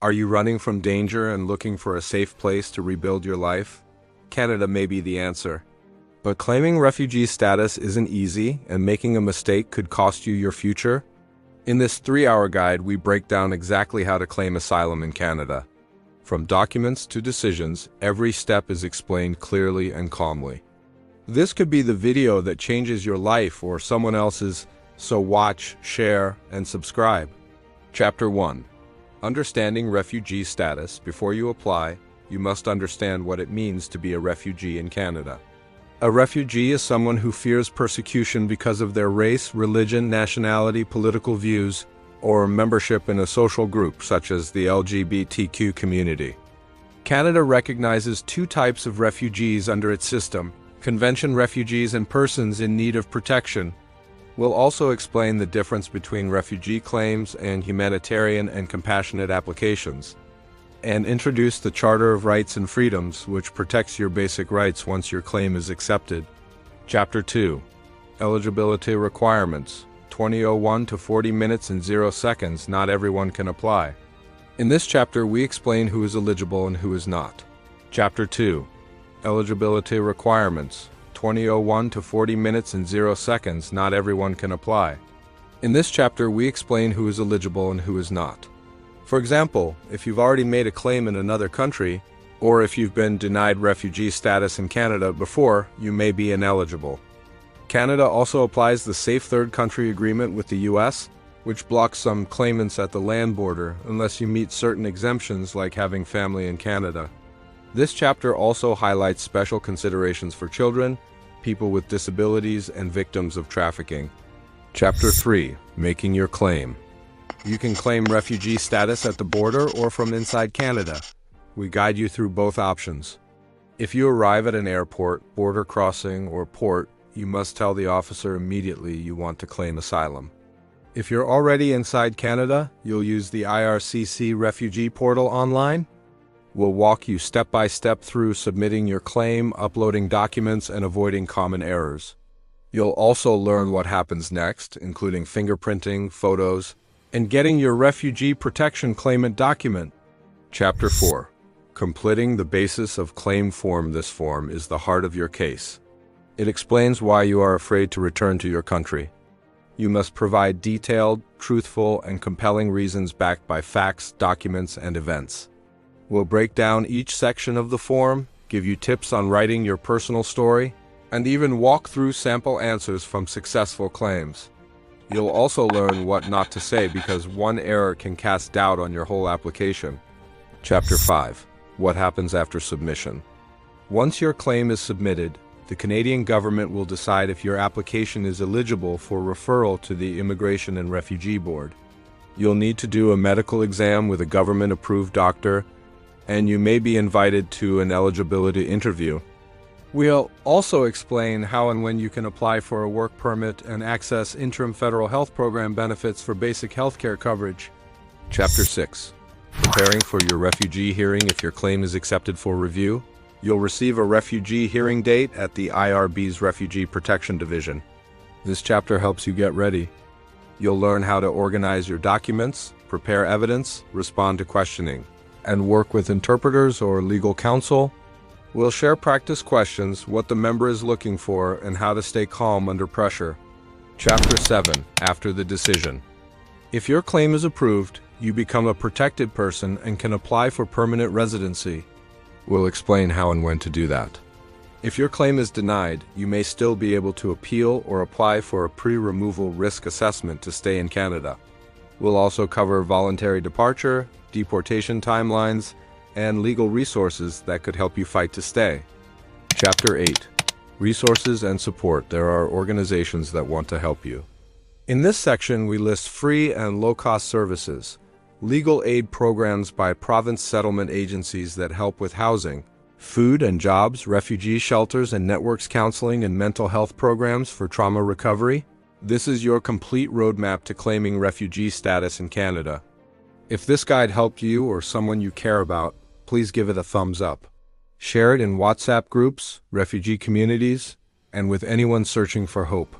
Are you running from danger and looking for a safe place to rebuild your life? Canada may be the answer. But claiming refugee status isn't easy, and making a mistake could cost you your future. In this 3-hour guide, we break down exactly how to claim asylum in Canada. From documents to decisions, every step is explained clearly and calmly. This could be the video that changes your life or someone else's, so watch, share, and subscribe. Chapter 1. Understanding refugee status. Before you apply, you must understand what it means to be a refugee in Canada. A refugee is someone who fears persecution because of their race, religion, nationality, political views, or membership in a social group such as the LGBTQ community. Canada recognizes 2 types of refugees under its system: convention refugees and persons in need of protection. We'll also explain the difference between refugee claims and humanitarian and compassionate applications, and introduce the Charter of Rights and Freedoms, which protects your basic rights once your claim is accepted. Chapter 2. Eligibility requirements. 20:01 to 40 minutes and 0 seconds. Not everyone can apply. In this chapter, we explain who is eligible and who is not. Chapter 2. Eligibility requirements. 20:01 to 40 minutes and 0 seconds. Not everyone can apply. In this chapter, we explain who is eligible and who is not. For example, if you've already made a claim in another country, or if you've been denied refugee status in Canada before, you may be ineligible. Canada also applies the Safe Third Country Agreement with the US, which blocks some claimants at the land border unless you meet certain exemptions like having family in Canada. This chapter also highlights special considerations for children, people with disabilities, and victims of trafficking. Chapter 3. Making your claim. You can claim refugee status at the border or from inside Canada. We guide you through both options. If you arrive at an airport, border crossing, or port, you must tell the officer immediately you want to claim asylum. If you're already inside Canada, you'll use the IRCC refugee portal online. We'll walk you step by step through submitting your claim, uploading documents, and avoiding common errors. You'll also learn what happens next, including fingerprinting, photos, and getting your refugee protection claimant document. Chapter 4. Completing the basis of claim form. This form is the heart of your case. It explains why you are afraid to return to your country. You must provide detailed, truthful, and compelling reasons backed by facts, documents, and events. We'll break down each section of the form, give you tips on writing your personal story, and even walk through sample answers from successful claims. You'll also learn what not to say because one error can cast doubt on your whole application. Chapter 5. What happens after submission? Once your claim is submitted, the Canadian government will decide if your application is eligible for referral to the Immigration and Refugee Board. You'll need to do a medical exam with a government-approved doctor, and you may be invited to an eligibility interview. We'll also explain how and when you can apply for a work permit and access interim federal health program benefits for basic health care coverage. Chapter 6. Preparing for your refugee hearing. If your claim is accepted for review, you'll receive a refugee hearing date at the IRB's Refugee Protection Division. This chapter helps you get ready. You'll learn how to organize your documents, prepare evidence, respond to questioning, and work with interpreters or legal counsel. We'll share practice questions, what the member is looking for, and how to stay calm under pressure. Chapter 7. After the decision. If your claim is approved, you become a protected person and can apply for permanent residency. We'll explain how and when to do that. If your claim is denied, you may still be able to appeal or apply for a pre-removal risk assessment to stay in Canada. We'll also cover voluntary departure, deportation timelines, and legal resources that could help you fight to stay. Chapter 8. Resources and support. There are organizations that want to help you. In this section, we list free and low-cost services, legal aid programs by province settlement agencies that help with housing, food and jobs, refugee shelters and networks, counseling and mental health programs for trauma recovery. This is your complete roadmap to claiming refugee status in Canada. If this guide helped you or someone you care about, please give it a thumbs up. Share it in WhatsApp groups, refugee communities, and with anyone searching for hope.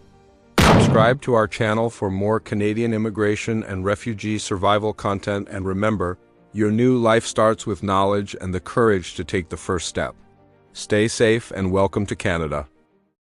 Subscribe to our channel for more Canadian immigration and refugee survival content, and remember, Your new life starts with knowledge and the courage to take the first step. Stay safe and welcome to Canada.